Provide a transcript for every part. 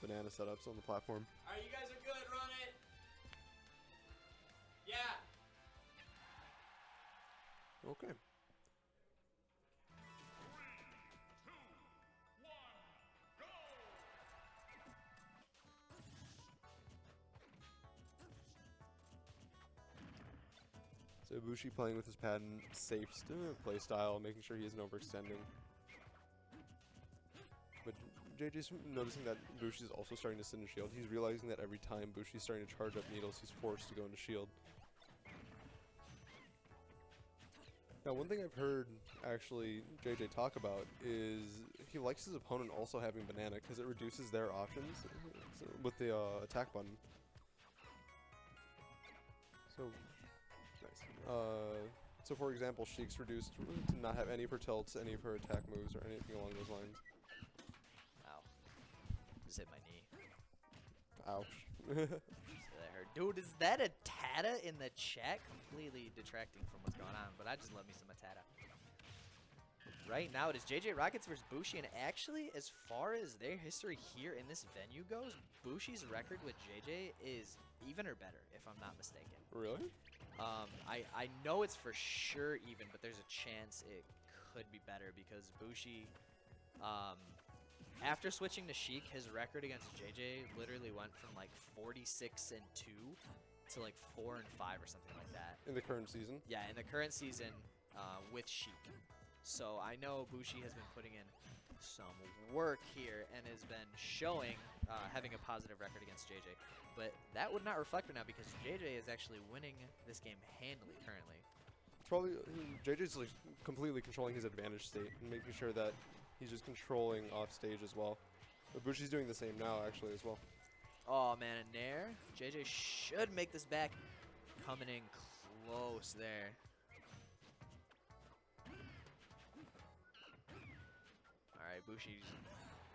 banana setups on the platform. Alright, you guys are good. Run it. Yeah. Okay. So Bushi playing with his pad and safe play style, making sure he isn't overextending. But JJ's noticing that Bushi's also starting to sit in shield. He's realizing that every time Bushi's starting to charge up needles, he's forced to go into shield. Now, one thing I've heard, actually, JJ talk about is he likes his opponent also having banana because it reduces their options with the attack button. So, nice. So for example, Sheik's reduced to not have any of her tilts, any of her attack moves, or anything along those lines. Ow. Just hit my knee. Ouch. So that hurt. Dude, is that a Tata in the chat? Completely detracting from what's going on, but I just love me some Tata. Right now it is JJ Rockets versus Bushi, and actually, as far as their history here in this venue goes, Bushi's record with JJ is even or better, if I'm not mistaken. Really? I know it's for sure even, but there's a chance it could be better because Bushi, after switching to Sheik, his record against JJ literally went from like 46-2 to like 4-5 or something like that. In the current season? Yeah, in the current season with Sheik. So I know Bushi has been putting in some work here and has been showing having a positive record against JJ. But that would not reflect right now because JJ is actually winning this game handily currently. It's probably JJ's like completely controlling his advantage state and making sure that he's just controlling off stage as well. But Bushi's doing the same now actually as well. Oh man, and Nair. JJ should make this back. Coming in close there. Alright, Bushi's.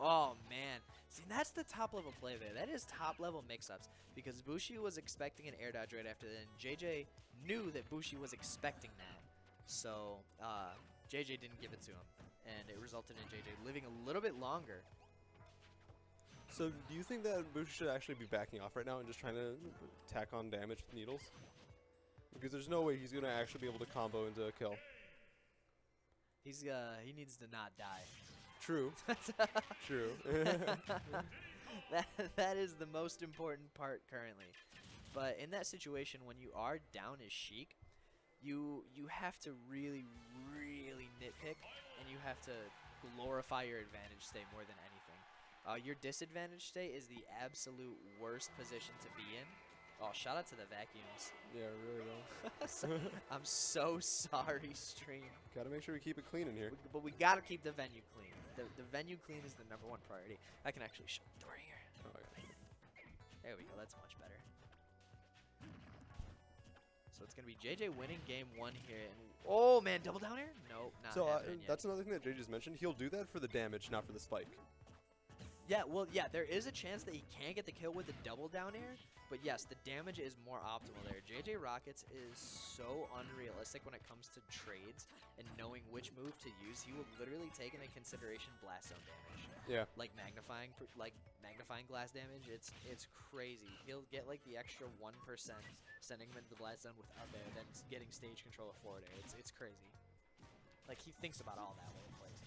Oh man. See, that's the top level play there. That is top level mix-ups. Because Bushi was expecting an air dodge right after then. JJ knew that Bushi was expecting that. So JJ didn't give it to him. And it resulted in JJ living a little bit longer. So do you think that Bushi should actually be backing off right now and just trying to tack on damage with needles? Because there's no way he's going to actually be able to combo into a kill. He needs to not die. True. True. that is the most important part currently. But in that situation, when you are down as Sheik, you have to really, really nitpick, and you have to glorify your advantage state more than anything. Your disadvantage state is the absolute worst position to be in. Oh, shout out to the vacuums. Yeah, really though. I'm so sorry, stream. Gotta make sure we keep it clean in here. But we gotta keep the venue clean. The venue clean is the #1 priority. I can actually shut the door here. Oh, okay. There we go. That's much better. So it's gonna be JJ winning game 1 here. And oh man, double down air? Nope, not So happening yet. that's another thing that JJ's mentioned. He'll do that for the damage, not for the spike. Yeah, well, yeah, there is a chance that he can get the kill with the double down air, but yes, the damage is more optimal there. JJ Rockets is so unrealistic when it comes to trades and knowing which move to use. He will literally take into consideration blast zone damage. Yeah. Like magnifying glass damage. It's crazy. He'll get like the extra 1% sending him into the blast zone without there, then getting stage control of forward air. It's crazy. Like he thinks about all that when he plays.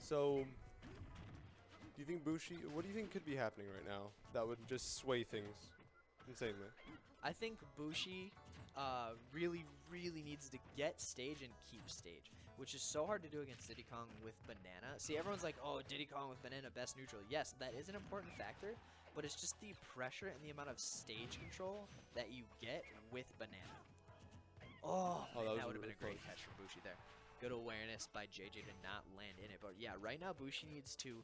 So, do you think Bushi, what do you think could be happening right now that would just sway things insanely? I think Bushi really, really needs to get stage and keep stage, which is so hard to do against Diddy Kong with Banana. See, everyone's like, oh, Diddy Kong with Banana, best neutral. Yes, that is an important factor, but it's just the pressure and the amount of stage control that you get with Banana. Oh, man, that would have been a great catch from Bushi there. Good awareness by JJ to not land in it. But yeah, right now Bushi needs to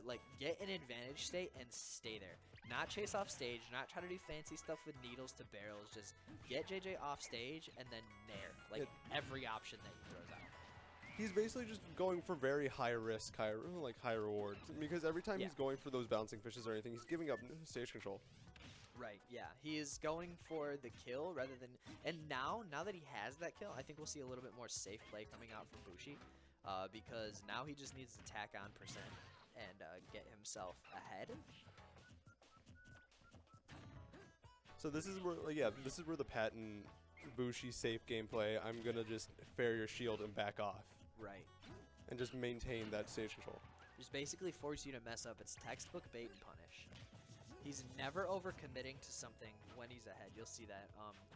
like get an advantage state and stay there. Not chase off stage, not try to do fancy stuff with needles to barrels. Just get JJ off stage and then nair. Like every option that he throws out. He's basically just going for very high risk, high rewards. Because every time he's going for those bouncing fishes or anything, he's giving up stage control. Right, yeah. He is going for the kill rather than... And now that he has that kill, I think we'll see a little bit more safe play coming out from Bushi. Because now he just needs to tack on percent and get himself ahead. So this is where, like, yeah, this is where the patent Bushi safe gameplay. I'm gonna just fair your shield and back off, Right. and just maintain that stage control. Just basically force you to mess up. It's textbook bait and punish. He's never overcommitting to something when he's ahead. You'll see that.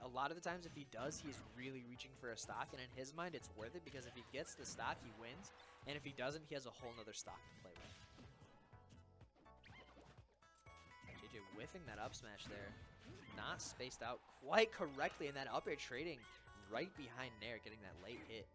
A lot of the times if he does, he's really reaching for a stock, and in his mind it's worth it because if he gets the stock, he wins, and if he doesn't, he has a whole nother stock to play with. JJ whiffing that up smash there. Not spaced out quite correctly, and that up air trading right behind Nair, getting that late hit.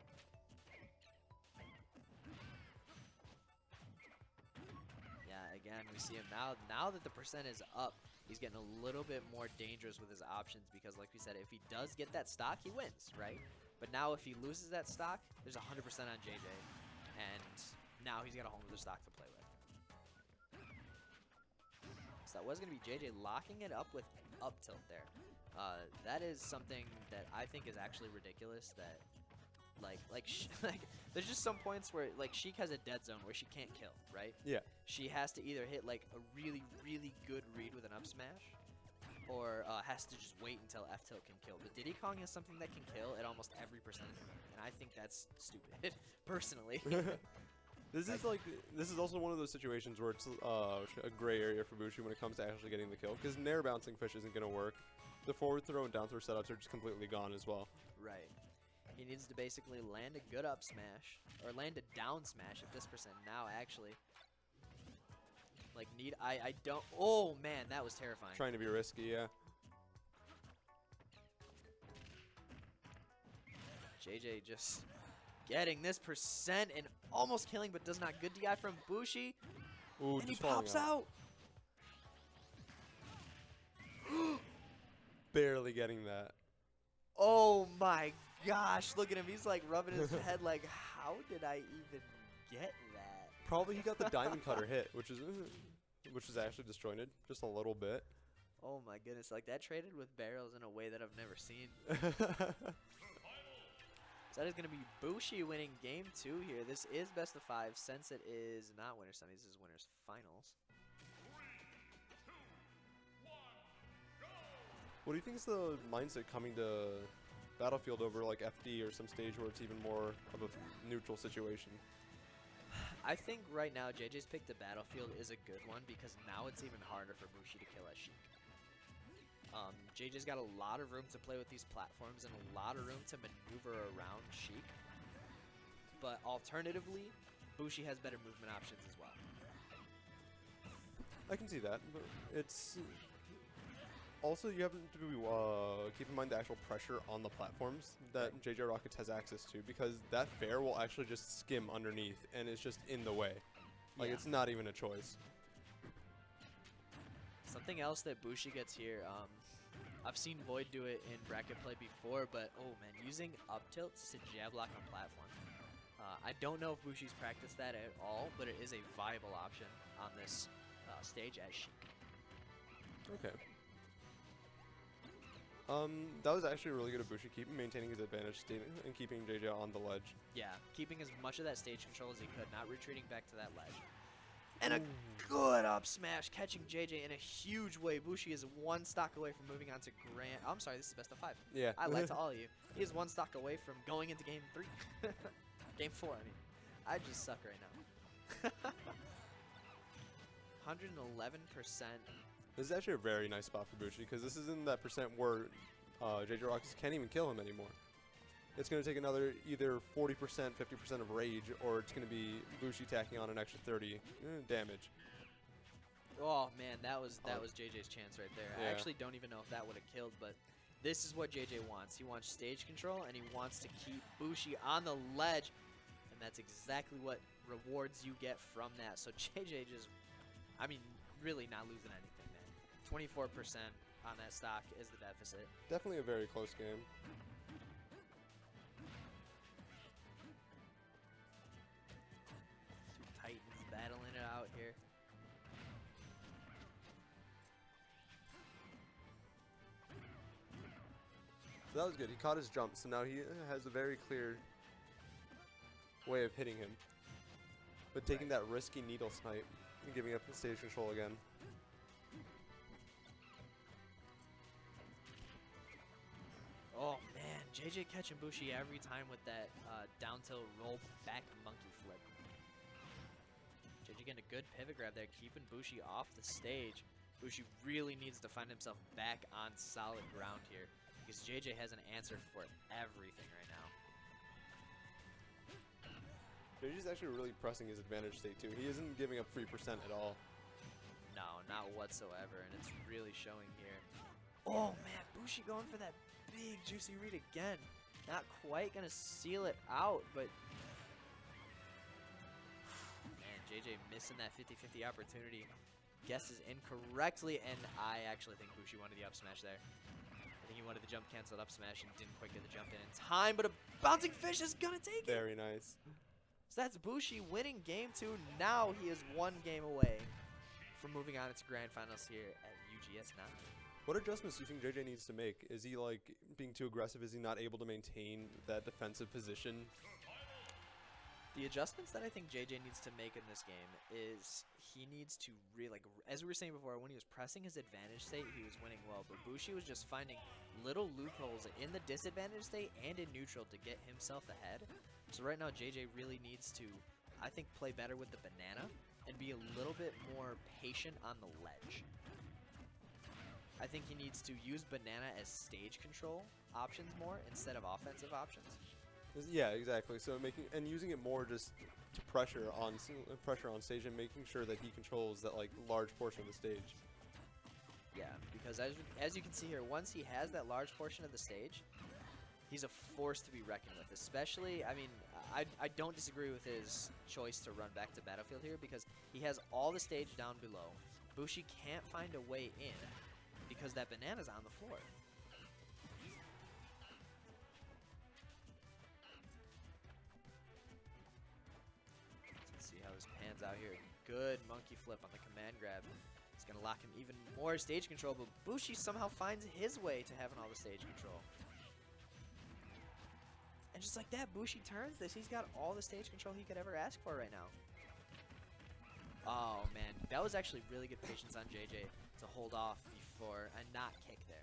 Yeah, again, we see him now. Now that the percent is up, he's getting a little bit more dangerous with his options because, like we said, if he does get that stock, he wins, right? But now if he loses that stock, there's 100% on JJ, and now he's got a whole other stock to play with. So that was going to be JJ locking it up with up tilt there. That is something that I think is actually ridiculous. That like there's just some points where like Sheik has a dead zone where she can't kill, right? Yeah. She has to either hit like a really good read with an up smash, or has to just wait until F tilt can kill. But Diddy Kong has something that can kill at almost every percentage, and I think that's stupid, personally. This is also one of those situations where it's a gray area for Bushi when it comes to actually getting the kill, because Nair bouncing fish isn't going to work. The forward throw and down throw setups are just completely gone as well. Right. He needs to basically land a good up smash, or land a down smash at this percent now, actually. Like, I don't, oh man, that was terrifying. Trying to be risky, yeah. JJ just getting this percent and almost killing, but does not. Good DI from Bushi. Ooh, And he just falling pops out. Barely getting that. Oh my gosh, look at him. He's like rubbing his head like, how did I even get that? Probably he got the diamond cutter hit, which is actually disjointed just a little bit. Oh my goodness, like that traded with barrels in a way that I've never seen. So that is going to be Bushi winning game 2 here. This is best of 5 since it is not winner semis, this is winners finals. What do you think is the mindset coming to Battlefield over like FD or some stage where it's even more of a neutral situation? I think right now JJ's pick to Battlefield is a good one because now it's even harder for Bushi to kill as Sheik. JJ's got a lot of room to play with these platforms and a lot of room to maneuver around Sheik. But alternatively, Bushi has better movement options as well. I can see that, but it's also you have to keep in mind the actual pressure on the platforms that JJ Rockets has access to, because that fair will actually just skim underneath and it's just in the way. Like, Yeah. it's not even a choice. Something else that Bushi gets here, I've seen Void do it in bracket play before, but oh man, using up tilts to jab lock on platform. I don't know if Bushi's practiced that at all, but it is a viable option on this stage as Sheik. Okay. That was actually really good of Bushi, maintaining his advantage state and keeping JJ on the ledge. Yeah, keeping as much of that stage control as he could, not retreating back to that ledge. And a good up smash, catching JJ in a huge way. Bushi is one stock away from moving on to Grand. I'm sorry, this is best of 5. Yeah. I lied to all of you. He is one stock away from going into game 3. Game 4, I mean. I just suck right now. 111%. This is actually a very nice spot for Bushi, because this is in that percent where JJ Rockets can't even kill him anymore. It's going to take another either 40%, 50% of rage, or it's going to be Bushi tacking on an extra 30 damage. Oh man, that was JJ's chance right there. I Yeah. actually don't even know if that would have killed, but this is what JJ wants. He wants stage control, and he wants to keep Bushi on the ledge, and that's exactly what rewards you get from that. So JJ just, I mean, really not losing anything there. 24% on that stock is the deficit. Definitely a very close game. Two Titans battling it out here. So that was good. He caught his jump, so now he has a very clear way of hitting him. But taking that risky needle snipe giving up stage control again. Oh man, JJ catching Bushi every time with that down tilt roll back monkey flip. JJ getting a good pivot grab there, keeping Bushi off the stage. Bushi really needs to find himself back on solid ground here because JJ has an answer for everything right now. JJ's actually really pressing his advantage state too. He isn't giving up 3% at all. No, not whatsoever, and it's really showing here. Oh man, Bushi going for that big juicy read again. Not quite gonna seal it out, but man, JJ missing that 50-50 opportunity. Guesses incorrectly, and I actually think Bushi wanted the up smash there. I think he wanted the jump canceled up smash and didn't quite get the jump in time, but a bouncing fish is gonna take it. Very nice. So that's Bushi winning game 2. Now he is 1 game away from moving on into grand finals here at UGS 9. What adjustments do you think JJ needs to make? Is he like being too aggressive? Is he not able to maintain that defensive position? The adjustments that I think JJ needs to make in this game is he needs to really, like, as we were saying before, when he was pressing his advantage state, he was winning well, but Bushi was just finding little loopholes in the disadvantage state and in neutral to get himself ahead. So right now, JJ really needs to, I think, play better with the banana and be a little bit more patient on the ledge. I think he needs to use banana as stage control options more instead of offensive options. Yeah, exactly. So using it more just to pressure on stage and making sure that he controls that like large portion of the stage. Yeah, because as you can see here, once he has that large portion of the stage, he's a force to be reckoned with. Especially, I mean, I don't disagree with his choice to run back to Battlefield here because he has all the stage down below. Bushi can't find a way in because that banana's on the floor. Out here, good monkey flip on the command grab. It's gonna lock him even more stage control, but Bushi somehow finds his way to having all the stage control. And just like that, Bushi turns this. He's got all the stage control he could ever ask for right now. Oh man, that was actually really good patience on JJ to hold off before and not kick there.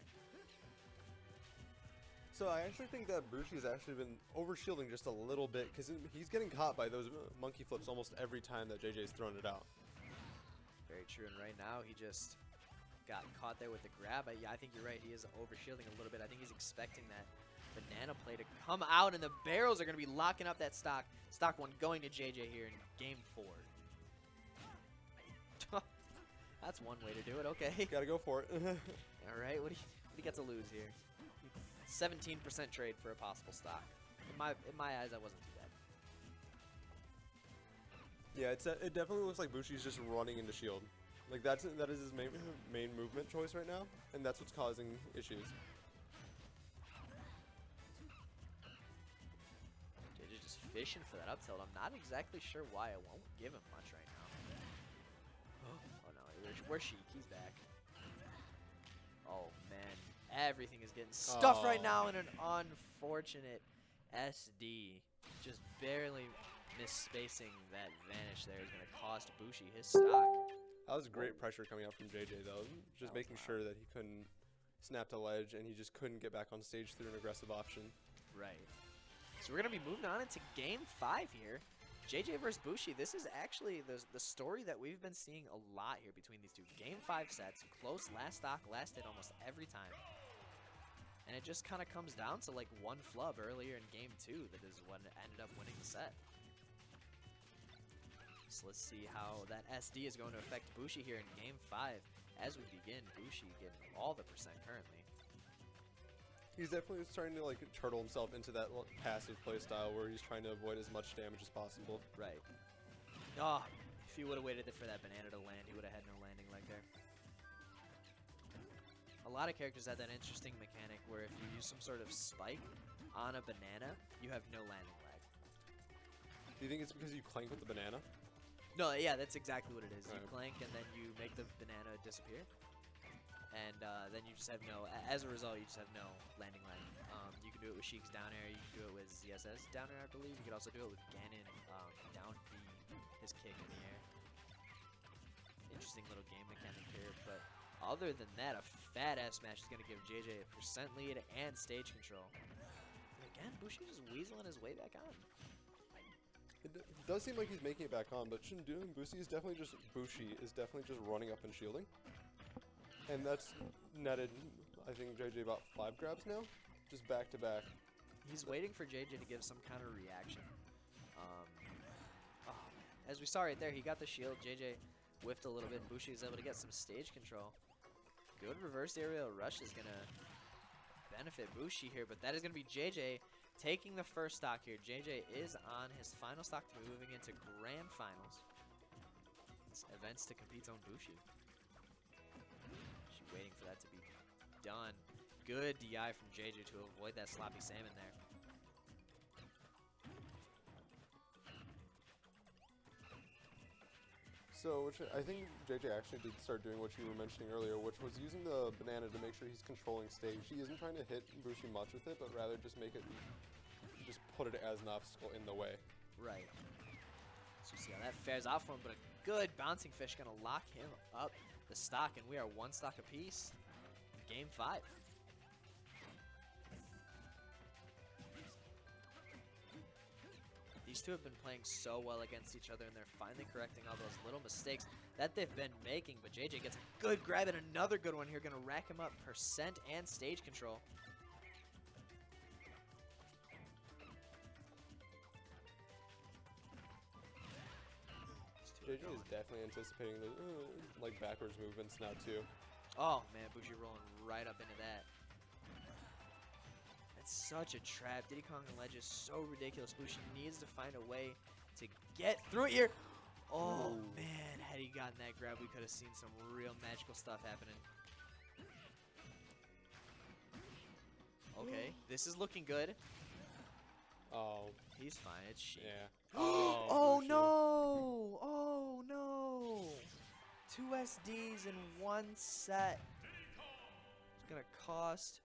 So I actually think that Bushi has actually been over-shielding just a little bit because he's getting caught by those monkey flips almost every time that JJ's thrown it out. Very true, and right now he just got caught there with the grab. Yeah, I think you're right. He is over-shielding a little bit. I think he's expecting that banana play to come out, and the barrels are going to be locking up that stock. Stock 1 going to JJ here in game 4. That's one way to do it. Okay. Gotta go for it. All right. What do you got to lose here? 17% trade for a possible stock. In my eyes, that wasn't too bad. Yeah, it definitely looks like Bushi's just running into shield. Like that is his main movement choice right now, and that's what's causing issues. JJ just fishing for that up tilt. I'm not exactly sure why. I won't give him much right now. Oh no, where's Sheik? He's back. Oh man. Everything is getting stuffed right now in an unfortunate SD. Just barely misspacing that vanish there is going to cost Bushi his stock. That was great pressure coming out from JJ though. Just making sure that he couldn't snap to ledge and he just couldn't get back on stage through an aggressive option. Right. So we're going to be moving on into game 5 here. JJ versus Bushi. This is actually the story that we've been seeing a lot here between these two. Game 5 sets. Close last stock, last hit almost every time. And it just kind of comes down to like one flub earlier in game 2 that is what ended up winning the set. So let's see how that SD is going to affect Bushi here in game 5. As we begin, Bushi getting all the percent currently. He's definitely starting to like turtle himself into that passive playstyle where he's trying to avoid as much damage as possible. Right. Oh, if he would have waited for that banana to land, he would have had no landing leg there. A lot of characters have that interesting mechanic where if you use some sort of spike on a banana, you have no landing leg. Do you think it's because you clank with the banana? No, yeah, that's exactly what it is. You Right. clank and then you make the banana disappear. And then you just have no, as a result, you just have no landing leg. You can do it with Sheik's down air, you can do it with ZSS down air, I believe. You could also do it with Ganon down his kick in the air. interesting little game mechanic here, but other than that, a fat-ass match is going to give JJ a percent lead and stage control. And again, Bushi just weaseling his way back on. It does seem like he's making it back on, but Shindu Bushi is definitely just running up and shielding. And that's netted, I think, JJ about 5 grabs now, just back to back. He's waiting for JJ to give some kind of reaction. As we saw right there, he got the shield. JJ whiffed a little bit, and Bushi is able to get some stage control. Good reverse aerial rush is going to benefit Bushi here, but that is going to be JJ taking the first stock here. JJ is on his final stock to be moving into grand finals. It's events to compete on Bushi. She's waiting for that to be done. Good DI from JJ to avoid that sloppy salmon there. So, which I think JJ actually did start doing what you were mentioning earlier, which was using the banana to make sure he's controlling stage. He isn't trying to hit Bushi much with it, but rather just put it as an obstacle in the way. Right. So see how that fares out for him, but a good bouncing fish gonna lock him up the stock, and we are 1 stock apiece in game 5. These two have been playing so well against each other, and they're finally correcting all those little mistakes that they've been making. But JJ gets a good grab and another good one here. Going to rack him up percent and stage control. JJ is definitely anticipating the like backwards movements now too. Oh man, Bushi rolling right up into that. That's such a trap. Diddy Kong and Ledge is so ridiculous. Bushi needs to find a way to get through it here. Oh man, had he gotten that grab, we could have seen some real magical stuff happening. Okay, this is looking good. Oh, He's fine. It's Sheik. yeah. Oh Bushi. no! Oh no! 2 SDs in 1 set. It's gonna cost